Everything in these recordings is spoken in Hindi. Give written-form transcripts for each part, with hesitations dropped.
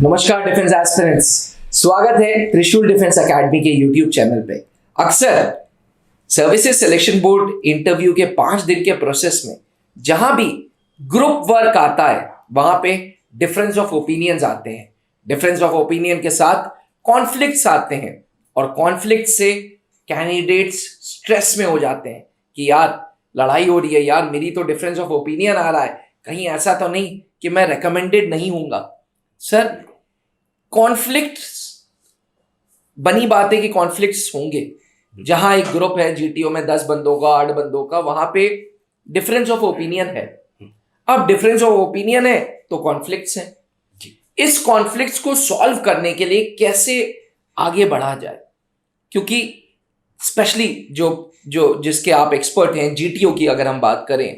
नमस्कार डिफेंस एस्पिरेंट्स, स्वागत है त्रिशूल डिफेंस एकेडमी के यूट्यूब चैनल पे। अक्सर सर्विसेज सिलेक्शन बोर्ड इंटरव्यू के 5 दिन के प्रोसेस में जहां भी ग्रुप वर्क आता है वहां पे डिफरेंस ऑफ ओपिनियंस आते हैं। डिफरेंस ऑफ ओपिनियन के साथ कॉन्फ्लिक्ट्स आते हैं और कॉन्फ्लिक्ट से कैंडिडेट्स स्ट्रेस में हो जाते हैं कि यार लड़ाई हो रही है, यार मेरी तो डिफरेंस ऑफ ओपिनियन आ रहा है, कहीं ऐसा तो नहीं कि मैं रिकमेंडेड नहीं हूंगा। सर, कॉन्फ्लिक्ट्स बनी बात है कि कॉन्फ्लिक्ट्स होंगे। जहां एक ग्रुप है जीटीओ में 10 बंदों का 8 बंदों का, वहां पे डिफरेंस ऑफ ओपिनियन है। अब डिफरेंस ऑफ ओपिनियन है तो कॉन्फ्लिक्ट्स है। इस कॉन्फ्लिक्ट्स को सॉल्व करने के लिए कैसे आगे बढ़ा जाए, क्योंकि स्पेशली जो जिसके आप एक्सपर्ट हैं, जीटीओ की अगर हम बात करें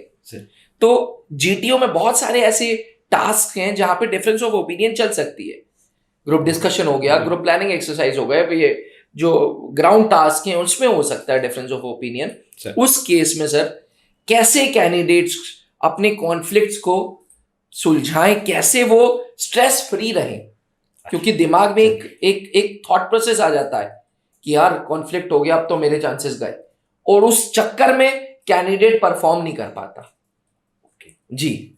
तो जीटीओ में बहुत सारे ऐसे टास्क हैं जहां पे डिफरेंस ऑफ ओपिनियन चल सकती है। ग्रुप डिस्कशन हो गया, ग्रुप प्लानिंग एक्सरसाइज हो गया, ये जो ग्राउंड टास्क हैं उसमें हो सकता है डिफरेंस ऑफ ओपिनियन। उस केस में सर कैसे कैंडिडेट्स अपने कॉन्फ्लिक्ट्स को सुलझाएं, कैसे वो स्ट्रेस फ्री रहें, क्योंकि दिमाग में एक थॉट प्रोसेस आ जाता है कि यार कॉन्फ्लिक्ट हो गया, अब तो मेरे चांसेस गए, और उस चक्कर में कैंडिडेट परफॉर्म नहीं कर पाता। जी,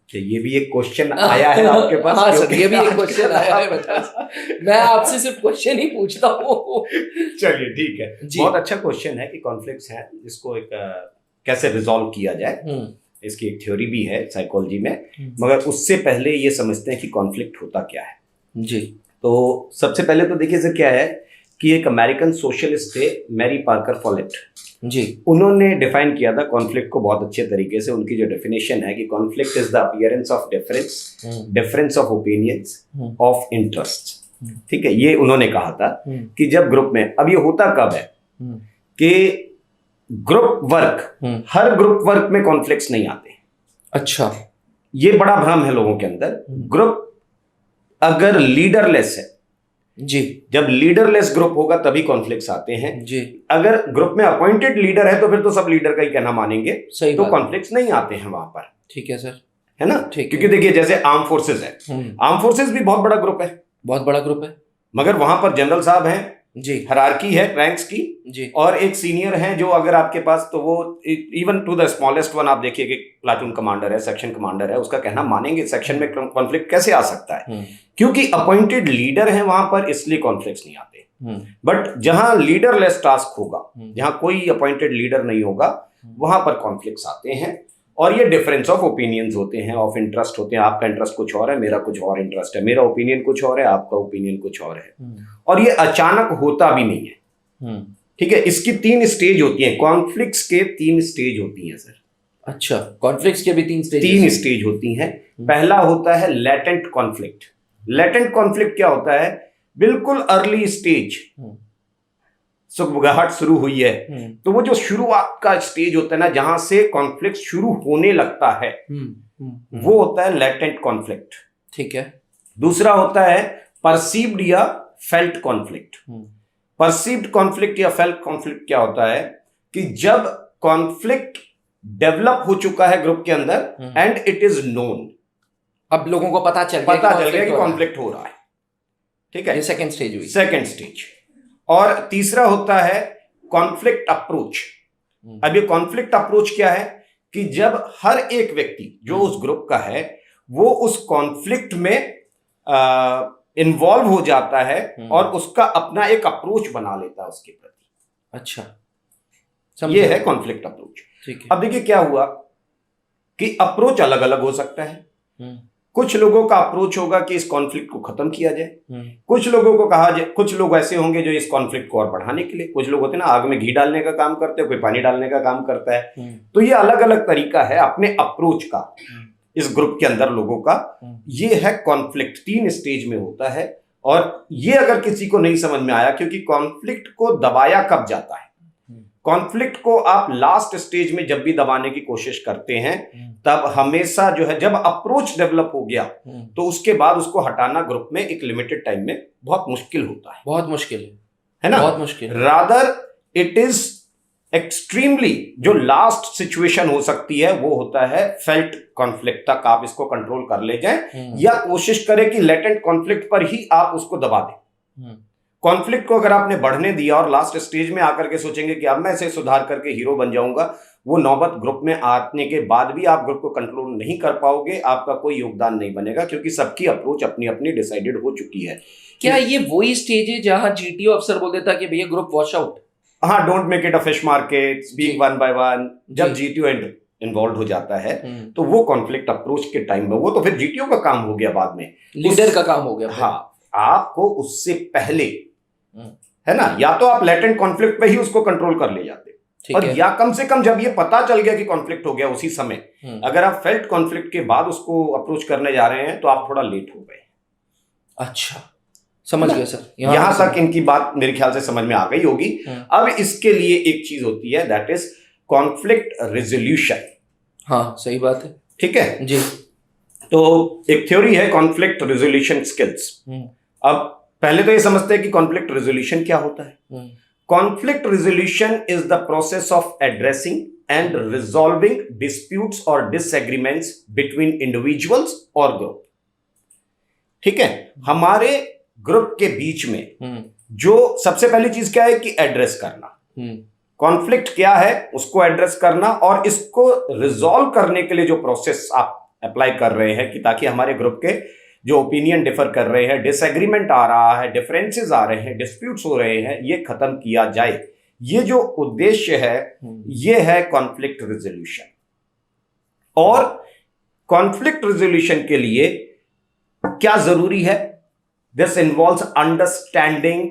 ये भी एक क्वेश्चन आया है आपके पास? हाँ सर, ये भी एक क्वेश्चन आया है मेरे पास। मैं आपसे सिर्फ क्वेश्चन ही पूछता हूँ। चलिए ठीक है, बहुत अच्छा क्वेश्चन है कि कॉन्फ्लिक्ट्स हैं, इसको एक कैसे रिजॉल्व किया जाए। इसकी एक थ्योरी भी है साइकोलॉजी में, मगर उससे पहले ये समझते हैं कि कॉन्फ्लिक्ट होता क्या है। जी, तो सबसे पहले तो देखिए सर क्या है कि एक अमेरिकन सोशलिस्ट थे मैरी पार्कर फॉलेट जी, उन्होंने डिफाइन किया था कॉन्फ्लिक्ट को बहुत अच्छे तरीके से। उनकी जो डेफिनेशन है कि conflict is the appearance of difference of opinions of interest. ठीक है, ये उन्होंने कहा था कि जब ग्रुप में, अब ये होता कब है कि ग्रुप वर्क, हर ग्रुप वर्क में कॉन्फ्लिक्ट्स नहीं आते। अच्छा, ये बड़ा भ्रम है लोगों के अंदर। ग्रुप अगर लीडरलेस है जी, जब लीडरलेस ग्रुप होगा तभी कॉन्फ्लिक्ट्स आते हैं जी। अगर ग्रुप में अपॉइंटेड लीडर है तो फिर तो सब लीडर का ही कहना मानेंगे, सही तो बात। कॉन्फ्लिक्ट्स नहीं आते हैं वहां पर। ठीक है सर, है ना? ठीक क्योंकि देखिए जैसे आर्म फोर्सेस है, आर्म फोर्सेस भी बहुत बड़ा ग्रुप है, बहुत बड़ा ग्रुप है मगर वहां पर जनरल साहब हैं जी, हायरार्की है रैंक्स की जी, और एक सीनियर हैं जो अगर आपके पास, तो वो even to the smallest one आप देखिए कि प्लाटून कमांडर है, सेक्शन कमांडर है, उसका कहना मानेंगे। सेक्शन में कॉन्फ्लिक्ट कैसे आ सकता है? क्योंकि अपॉइंटेड लीडर हैं वहां पर, इसलिए कॉन्फ्लिक्ट्स नहीं आते। बट जहां लीडरलेस टास्क होगा, जहां कोई अपॉइंटेड लीडर नहीं होगा, वहां पर कॉन्फ्लिक्ट्स आते हैं। और ये डिफरेंस ऑफ ओपिनियंस होते हैं, ऑफ इंटरेस्ट होते हैं। आपका इंटरेस्ट कुछ और है, मेरा कुछ और इंटरेस्ट है, मेरा ओपिनियन कुछ और है, आपका ओपिनियन कुछ और है, और ये अचानक होता भी नहीं है। ठीक है, इसकी 3 स्टेज होती हैं। कॉन्फ्लिक्ट्स के 3 स्टेज होती हैं सर। अच्छा, कॉन्फ्लिक्ट्स के भी 3 स्टेज होती हैं। पहला होता है लेटेंट कॉन्फ्लिक्ट। लेटेंट कॉन्फ्लिक्ट क्या होता है? बिल्कुल अर्ली स्टेज, सुगबुगाहट शुरू हुई है, तो वो जो शुरुआत का स्टेज होता है ना, जहां से कॉन्फ्लिक्ट शुरू होने लगता है, वो होता है लेटेंट कॉन्फ्लिक्ट। ठीक है। दूसरा होता है परसीव्ड या फेल्ट कॉन्फ्लिक्ट। परसीव्ड कॉन्फ्लिक्ट या फेल्ट कॉन्फ्लिक्ट क्या होता है कि जब कॉन्फ्लिक्ट डेवलप हो चुका है ग्रुप के अंदर एंड इट इज नोन, अब लोगों को पता चल गया कि कॉन्फ्लिक्ट हो रहा है। ठीक है, ये सेकंड स्टेज हुई। Second stage. और तीसरा होता है कॉन्फ्लिक्ट अप्रोच। अब ये कॉन्फ्लिक्ट अप्रोच क्या है कि जब हर एक व्यक्ति जो उस ग्रुप का है वो उस कॉन्फ्लिक्ट में इन्वॉल्व हो जाता है और उसका अपना एक अप्रोच बना लेता है उसके प्रति। अच्छा, ये है कॉन्फ्लिक्ट अप्रोच। ठीक है। अब देखिए क्या हुआ कि अप्रोच अलग अलग हो सकता है। कुछ लोगों का अप्रोच होगा कि इस कॉन्फ्लिक्ट को खत्म किया जाए, कुछ लोगों को कहा जाए, कुछ लोग ऐसे होंगे जो इस कॉन्फ्लिक्ट को और बढ़ाने के लिए, कुछ लोग होते हैं ना आग में घी डालने का काम करते हैं, कोई पानी डालने का काम करता है। तो ये अलग अलग तरीका है अपने अप्रोच का इस ग्रुप के अंदर लोगों का। ये है कॉन्फ्लिक्ट, 3 स्टेज में होता है। और ये अगर किसी को नहीं समझ में आया, क्योंकि कॉन्फ्लिक्ट को दबाया कब जाता है, कॉन्फ्लिक्ट को आप लास्ट स्टेज में जब भी दबाने की कोशिश करते हैं तब हमेशा जो है, जब अप्रोच डेवलप हो गया तो उसके बाद उसको हटाना ग्रुप में एक लिमिटेड टाइम में बहुत मुश्किल होता है। बहुत मुश्किल है ना? बहुत मुश्किल। रादर इट इज एक्सट्रीमली जो लास्ट सिचुएशन हो सकती है वो होता है फेल्ट कॉन्फ्लिक्ट तक आप इसको कंट्रोल कर ले जाएं, या कोशिश करें कि लेटेंट कॉन्फ्लिक्ट पर ही आप उसको दबा दें। कॉन्फ्लिक्ट को अगर आपने बढ़ने दिया और लास्ट स्टेज में आकर के सोचेंगे कि अब मैं इसे सुधार करके हीरो बन जाऊंगा, वो नौबत ग्रुप में आने के बाद भी आप ग्रुप को कंट्रोल नहीं कर पाओगे, आपका कोई योगदान नहीं बनेगा, क्योंकि सबकी अप्रोच अपनी अपनी डिसाइडेड हो चुकी है। क्या ये वही स्टेज है जहां जीटीओ अफसर बोल देता कि भैया ग्रुप वॉश आउट? हाँ, don't make it a fish market, speak one by one. जब जीटीओ इन्वॉल्व हो जाता है तो वो कॉन्फ्लिक्ट अप्रोच के टाइम में, वो तो फिर जीटीओ का काम हो गया, बाद में लीडर का काम हो गया। हाँ, आपको उससे पहले है ना, या तो आप लेटेंट कॉन्फ्लिक्ट पे ही उसको कंट्रोल कर ले जाते, और या कम से कम जब ये पता चल गया कि कॉन्फ्लिक्ट हो गया उसी समय, अगर आप फेल्ट कॉन्फ्लिक्ट के बाद उसको अप्रोच करने जा रहे हैं तो आप थोड़ा लेट हो गए। अच्छा, समझ गया सर। यहां तक इनकी बात मेरे ख्याल से समझ में आ गई होगी। अब इसके लिए एक चीज होती है, दैट इज कॉन्फ्लिक्ट रेजोल्यूशन। हाँ, सही बात है। ठीक है जी। तो एक थ्योरी है कॉन्फ्लिक्ट रेजोल्यूशन स्किल्स। अब पहले तो ये समझते हैं कि कॉन्फ्लिक्ट रेजोल्यूशन क्या होता है। Conflict resolution is the process of addressing and resolving disputes और डिसएग्रीमेंट्स बिटवीन इंडिविजुअल्स और ग्रुप। ठीक है, हमारे ग्रुप के बीच में जो सबसे पहली चीज क्या है कि एड्रेस करना। कॉन्फ्लिक्ट क्या है उसको एड्रेस करना, और इसको रिजॉल्व करने के लिए जो प्रोसेस आप अप्लाई कर रहे हैं कि ताकि हमारे ग्रुप के जो ओपिनियन डिफर कर रहे हैं, डिसएग्रीमेंट आ रहा है, डिफरेंसेस आ रहे हैं, डिस्प्यूट्स हो रहे हैं, ये खत्म किया जाए। ये जो उद्देश्य है ये है कॉन्फ्लिक्ट रेजोल्यूशन। और कॉन्फ्लिक्ट रेजोल्यूशन के लिए क्या जरूरी है? This involves understanding,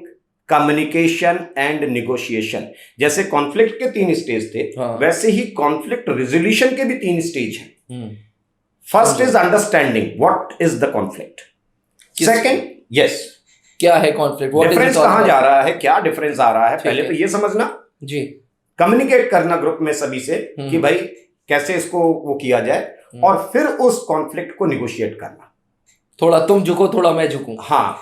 communication and negotiation. जैसे कॉन्फ्लिक्ट के 3 स्टेज थे, वैसे ही कॉन्फ्लिक्ट रेजोल्यूशन के भी 3 स्टेज हैं। First is understanding what is the conflict. Second, yes, क्या है कॉन्फ्लिक्ट, डिफरेंस कहां जा रहा है, क्या डिफरेंस आ रहा है, पहले तो ये समझना जी। कम्युनिकेट करना ग्रुप में सभी से कि भाई कैसे इसको वो किया जाए, और फिर उस कॉन्फ्लिक्ट को निगोशिएट करना। थोड़ा तुम झुको थोड़ा मैं झुकूं, हाँ,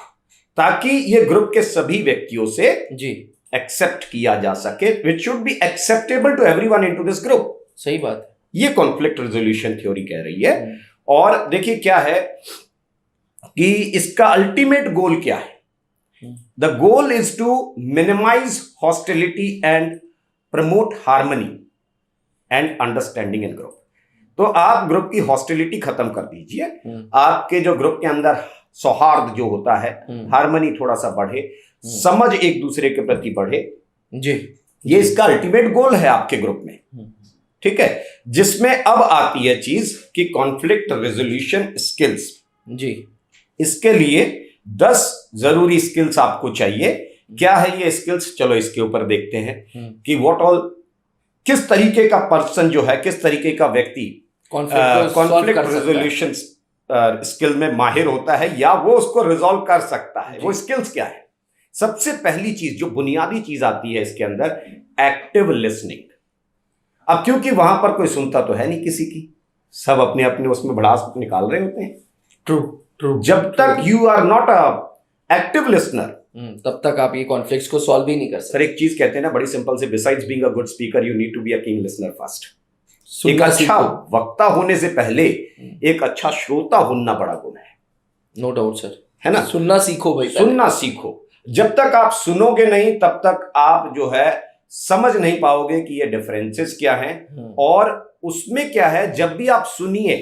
ताकि ये ग्रुप के सभी व्यक्तियों से जी एक्सेप्ट किया जा सके, which should be acceptable to everyone into this group. सही बात है, ये कॉन्फ्लिक्ट रेजोल्यूशन थ्योरी कह रही है। और देखिए क्या है कि इसका अल्टीमेट गोल क्या है। The goal is to minimise hostility and promote harmony and understanding in group. तो आप ग्रुप की हॉस्टिलिटी खत्म कर दीजिए, आपके जो ग्रुप के अंदर सौहार्द जो होता है, हार्मनी थोड़ा सा बढ़े, समझ एक दूसरे के प्रति बढ़े जी। ये इसका अल्टीमेट गोल है आपके ग्रुप में। ठीक है, जिसमें अब आती है चीज कि कॉन्फ्लिक्ट रेजोल्यूशन स्किल्स जी। इसके लिए 10 जरूरी स्किल्स आपको चाहिए। क्या है ये स्किल्स, चलो इसके ऊपर देखते हैं कि व्हाट ऑल, किस तरीके का पर्सन जो है, किस तरीके का व्यक्ति कॉन्फ्लिक्ट रेजोल्यूशन स्किल में माहिर होता है, या वो उसको रिजॉल्व कर सकता है। वो स्किल्स क्या है? सबसे पहली चीज जो बुनियादी चीज आती है इसके अंदर, एक्टिव लिसनिंग। अब क्योंकि वहां पर कोई सुनता तो है नहीं किसी की, सब अपने अपने उसमें भड़ास निकाल रहे होते हैं। True true. जब तक you are not a active listener, तब तक आप ये कॉन्फ्लिक्ट्स को सॉल्व ही नहीं कर सकते। सर एक चीज कहते हैं ना बड़ी सिंपल से, besides being a good speaker you need to be a keen listener first. एक अच्छा वक्ता होने से पहले एक अच्छा श्रोता होना बड़ा गुण है। नो डाउट सर, है ना। सुनना सीखो भाई, सुनना सीखो। जब तक आप सुनोगे नहीं तब तक आप जो है समझ नहीं पाओगे कि ये डिफरेंसेस क्या हैं और उसमें क्या है। जब भी आप सुनिए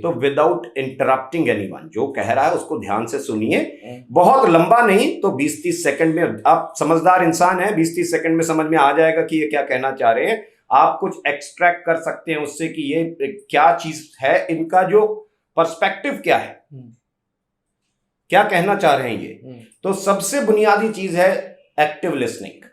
तो विदाउट इंटरप्टिंग एनीवन, जो कह रहा है उसको ध्यान से सुनिए। बहुत लंबा नहीं तो 20-30 सेकंड में, आप समझदार इंसान है, 20-30 सेकंड में समझ में आ जाएगा कि ये क्या कहना चाह रहे हैं। आप कुछ एक्सट्रैक्ट कर सकते हैं उससे कि ये क्या चीज है, इनका जो पर्सपेक्टिव क्या है, क्या कहना चाह रहे हैं ये। तो सबसे बुनियादी चीज है एक्टिव लिसनिंग।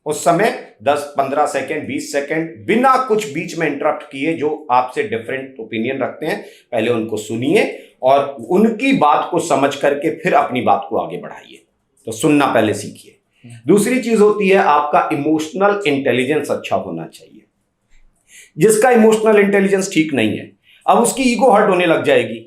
उस समय 10-15 सेकंड 20 सेकंड बिना कुछ बीच में इंटरप्ट किए जो आपसे डिफरेंट ओपिनियन रखते हैं, पहले उनको सुनिए और उनकी बात को समझ करके फिर अपनी बात को आगे बढ़ाइए। तो सुनना पहले सीखिए। दूसरी चीज होती है आपका इमोशनल इंटेलिजेंस अच्छा होना चाहिए। जिसका इमोशनल इंटेलिजेंस ठीक नहीं है, अब उसकी ईगो हर्ट होने लग जाएगी।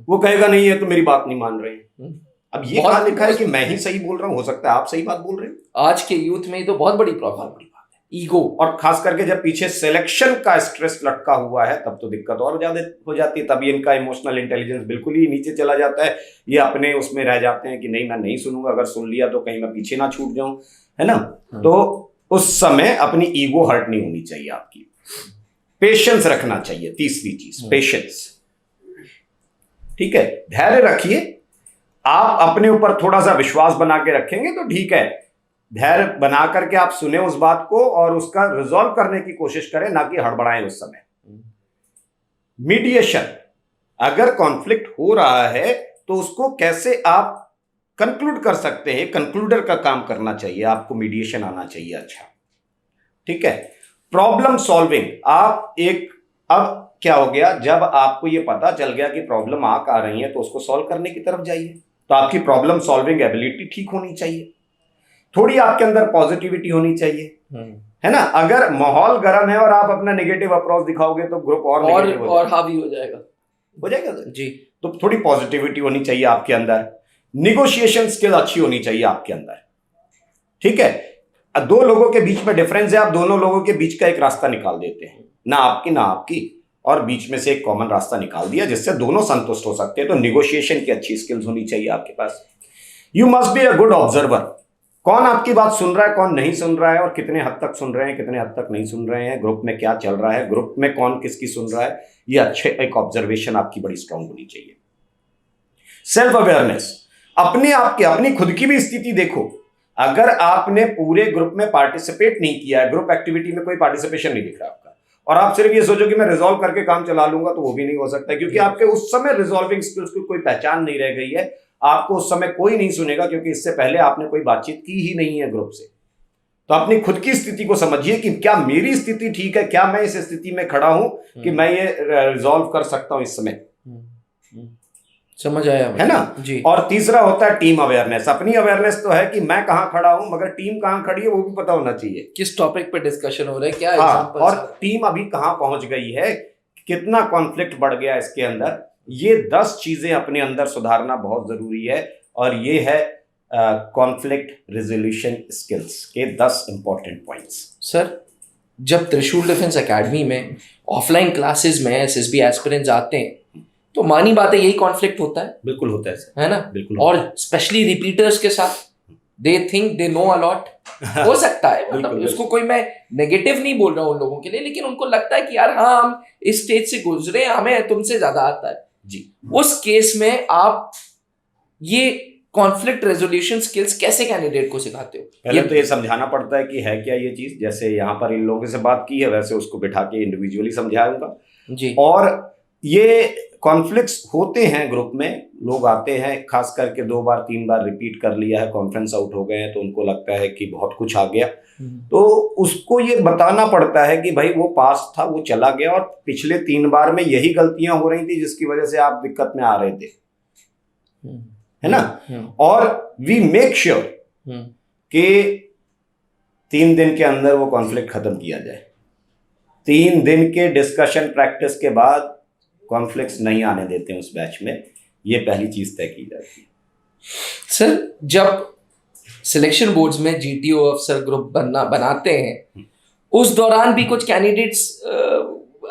वो कहेगा नहीं है तो मेरी बात नहीं मान रहे हैं। अब ये कहा लिखा है कि मैं ही सही बोल रहा हूं, हो सकता है आप सही बात बोल रहे हो। आज के यूथ में तो बहुत बड़ी प्रॉब्लम, बड़ी बात है। ईगो। और खास करके जब पीछे सिलेक्शन का स्ट्रेस लटका हुआ है तब तो दिक्कत और ज्यादा हो जाती है। तभी इनका इमोशनल इंटेलिजेंस बिल्कुल ही नीचे चला जाता है। ये अपने उसमें रह जाते हैं कि नहीं मैं नहीं सुनूंगा, अगर सुन लिया तो कहीं मैं पीछे ना छूट जाऊं, है ना। तो उस समय अपनी ईगो हर्ट नहीं होनी चाहिए आपकी। पेशेंस रखना चाहिए, तीसरी चीज पेशेंस। ठीक है, धैर्य रखिए। आप अपने ऊपर थोड़ा सा विश्वास बना के रखेंगे तो ठीक है। धैर्य बना करके आप सुने उस बात को और उसका रिजॉल्व करने की कोशिश करें, ना कि हड़बड़ाएं उस समय। मीडिएशन, अगर कॉन्फ्लिक्ट हो रहा है तो उसको कैसे आप कंक्लूड कर सकते हैं, कंक्लूडर का काम करना चाहिए आपको, मीडिएशन आना चाहिए। अच्छा, ठीक है। प्रॉब्लम सॉल्विंग, अब क्या हो गया, जब आपको ये पता चल गया कि प्रॉब्लम आ रही है तो उसको सॉल्व करने की तरफ जाइए। तो आपकी प्रॉब्लम सॉल्विंग एबिलिटी ठीक होनी चाहिए, थोड़ी आपके अंदर पॉजिटिविटी होनी चाहिए, है ना। अगर माहौल गर्म है और आप अपना नेगेटिव अप्रोच दिखाओगे तो ग्रुप और हावी हो जाएगा जी। तो थोड़ी पॉजिटिविटी होनी चाहिए आपके अंदर। निगोशिएशन स्किल अच्छी होनी चाहिए आपके अंदर, ठीक है। दो लोगों के बीच में डिफरेंस है, आप दोनों लोगों के बीच का एक रास्ता निकाल देते हैं, ना आपकी और बीच में से एक कॉमन रास्ता निकाल दिया जिससे दोनों संतुष्ट हो सकते हैं। तो निगोशिएशन की अच्छी स्किल्स होनी चाहिए आपके पास। You must be a good observer, कौन आपकी बात सुन रहा है, कौन नहीं सुन रहा है, और कितने हद तक सुन रहे हैं, कितने हद तक नहीं सुन रहे हैं, ग्रुप में क्या चल रहा है, ग्रुप में कौन किसकी सुन रहा है, ये अच्छे एक ऑब्जर्वेशन आपकी बड़ी स्ट्रांग होनी चाहिए। सेल्फ अवेयरनेस, अपने आप की, अपनी खुद की भी स्थिति देखो। अगर आपने पूरे ग्रुप में पार्टिसिपेट नहीं किया है, ग्रुप एक्टिविटी में कोई पार्टिसिपेशन नहीं दिख रहा आपका, और आप सिर्फ ये सोचो कि मैं रिजॉल्व करके काम चला लूंगा, तो वो भी नहीं हो सकता, क्योंकि आपके उस समय रिजॉल्विंग स्किल्स की कोई पहचान नहीं रह गई है। आपको उस समय कोई नहीं सुनेगा, क्योंकि इससे पहले आपने कोई बातचीत की ही नहीं है ग्रुप से। तो अपनी खुद की स्थिति को समझिए कि क्या मेरी स्थिति ठीक है, क्या मैं इस स्थिति में खड़ा हूं कि मैं ये रिजॉल्व कर सकता हूं इस समय। समझ आया, है ना जी। और तीसरा होता है टीम अवेयरनेस। अपनी अवेयरनेस तो है कि मैं कहां खड़ा हूं, मगर टीम कहां खड़ी है वो भी पता होना चाहिए, किस टॉपिक पे डिस्कशन हो रहा है, क्या एग्जांपल, और टीम अभी कहां पहुंच गई है, कितना कॉन्फ्लिक्ट बढ़ गया इसके अंदर। ये 10 चीजें अपने अंदर सुधारना बहुत जरूरी है, और ये है कॉन्फ्लिक्ट रेजोल्यूशन स्किल्स के 10 इंपॉर्टेंट पॉइंट्स। सर, जब त्रिशूल डिफेंस एकेडमी में ऑफलाइन क्लासेस में एसएसबी एस्पिरेंट्स आते हैं तो मानी बात है यही कॉन्फ्लिक्ट होता है। बिल्कुल होता है सर, है ना, बिल्कुल। और स्पेशली रिपीटर्स के साथ, they think they know a lot, हो सकता है, मतलब उसको कोई मैं नेगेटिव नहीं बोल रहा हूँ उन लोगों के लिए, लेकिन उनको लगता है कि यार हाँ हम इस स्टेज से गुजरे, हमें तुमसे ज्यादा आता है जी। उस केस में आप ये कॉन्फ्लिक्ट रेजोल्यूशन स्किल्स कैसे कैंडिडेट को सिखाते हो? पहले तो ये समझाना पड़ता है कि है क्या ये चीज। जैसे यहाँ पर इन लोगों से बात की है, वैसे उसको बिठा के इंडिविजुअली समझाऊंगा जी। और ये कॉन्फ्लिक्ट्स होते हैं ग्रुप में, लोग आते हैं, खास करके 2 बार 3 बार रिपीट कर लिया है, कॉन्फ्रेंस आउट हो गए हैं, तो उनको लगता है कि बहुत कुछ आ गया। तो उसको ये बताना पड़ता है कि भाई वो पास था, वो चला गया, और पिछले 3 बार में यही गलतियां हो रही थी जिसकी वजह से आप दिक्कत में आ रहे थे, है ना। और वी मेक श्योर कि 3 दिन के अंदर वो कॉन्फ्लिक्ट खत्म किया जाए। 3 दिन के डिस्कशन प्रैक्टिस के बाद कॉन्फ्लिक्ट्स नहीं आने देते हैं उस बैच में, ये पहली चीज तय की जाती है। सर, जब सिलेक्शन बोर्ड्स में जीटीओ अफसर ग्रुप बनाते हैं, उस दौरान भी कुछ कैंडिडेट्स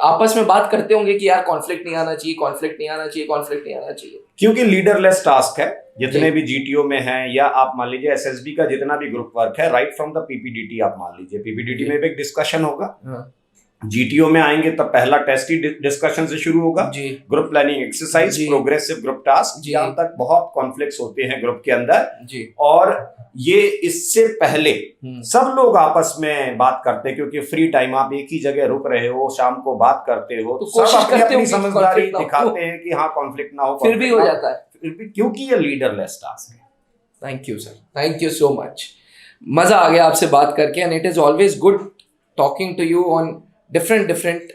आपस में बात करते होंगे कि यार कॉन्फ्लिक्ट नहीं आना चाहिए, कॉन्फ्लिक्ट नहीं आना चाहिए, कॉन्फ्लिक्ट नहीं आना चाहिए, क्योंकि लीडरलेस टास्क है। जितने भी जीटीओ में हैं, या आप मान लीजिए एसएसबी का जितना भी ग्रुप वर्क है, राइट फ्रॉम द पीपीडीटी, आप मान लीजिए पीपीडीटी में भी एक डिस्कशन होगा, जीटीओ में आएंगे तब पहला टेस्ट ही डिस्कशन से शुरू होगा, group planning exercise, progressive group task, यहाँ तक बहुत कॉन्फ्लिक्ट्स होते हैं ग्रुप के अंदर। और ये इससे पहले सब लोग आपस में बात करते हैं, क्योंकि फ्री टाइम आप एक ही जगह रुक रहे हो, शाम को बात करते हो, तो सब अपनी समझदारी दिखाते हैं कि हाँ कॉन्फ्लिक्ट ना हो, फिर भी हो जाता है, फिर भी, क्योंकि ये लीडरलेस टास्क है। Thank you sir, thank you so much. मजा आ गया आपसे बात करके, and it is always good talking to you on different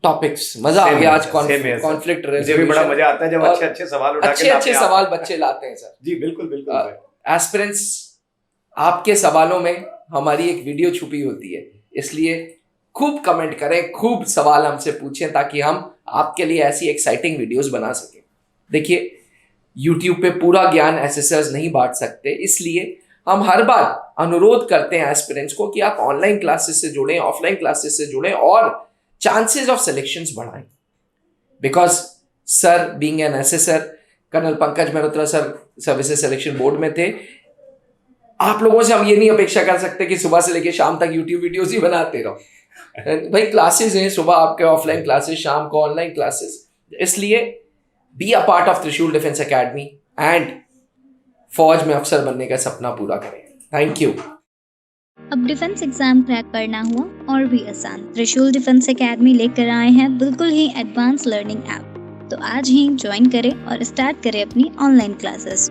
topics. मजा आ गया आज कॉन्फ्लिक्ट रेजोल्यूशन। मुझे भी बड़ा मजा आता है जब अच्छे सवाल उठा के अच्छे सवाल बच्चे लाते हैं सर। जी बिल्कुल बिल्कुल। एस्पिरेंट्स, आपके सवालों में हमारी एक वीडियो छुपी होती है, इसलिए खूब कमेंट करें, खूब सवाल हमसे पूछें, ताकि हम आपके लिए ऐसी एक्साइटिंग वीडियोस बना सकें। देखिए, YouTube पे पूरा ज्ञान एसएसर्स नहीं बांट सकते, इसलिए हम हर बार अनुरोध करते हैं एस्पिरेंट्स को कि आप ऑनलाइन क्लासेस से जुड़ें, ऑफलाइन क्लासेस से जुड़ें और चांसेस ऑफ सिलेक्शंस बढ़ाएं। Because sir being an assessor, Colonel Pankaj Mehrotra sir services selection board में थे। आप लोगों से हम ये नहीं अपेक्षा कर सकते कि सुबह से लेकर शाम तक यूट्यूब वीडियोस ही बनाते रहो। भाई क्लासेस हैं, सुबह आपके ऑफलाइन क्लासेस, शाम को ऑनलाइन क्लासेस। इसलिए बी अ पार्ट ऑफ त्रिशूल डिफेंस एकेडमी एंड फौज में अफसर बनने का सपना पूरा करें। Thank you. अब डिफेंस एग्जाम क्रैक करना हुआ और भी आसान, त्रिशूल डिफेंस एकेडमी लेकर आए हैं बिल्कुल ही एडवांस लर्निंग ऐप। तो आज ही ज्वाइन करें और स्टार्ट करें अपनी ऑनलाइन क्लासेस।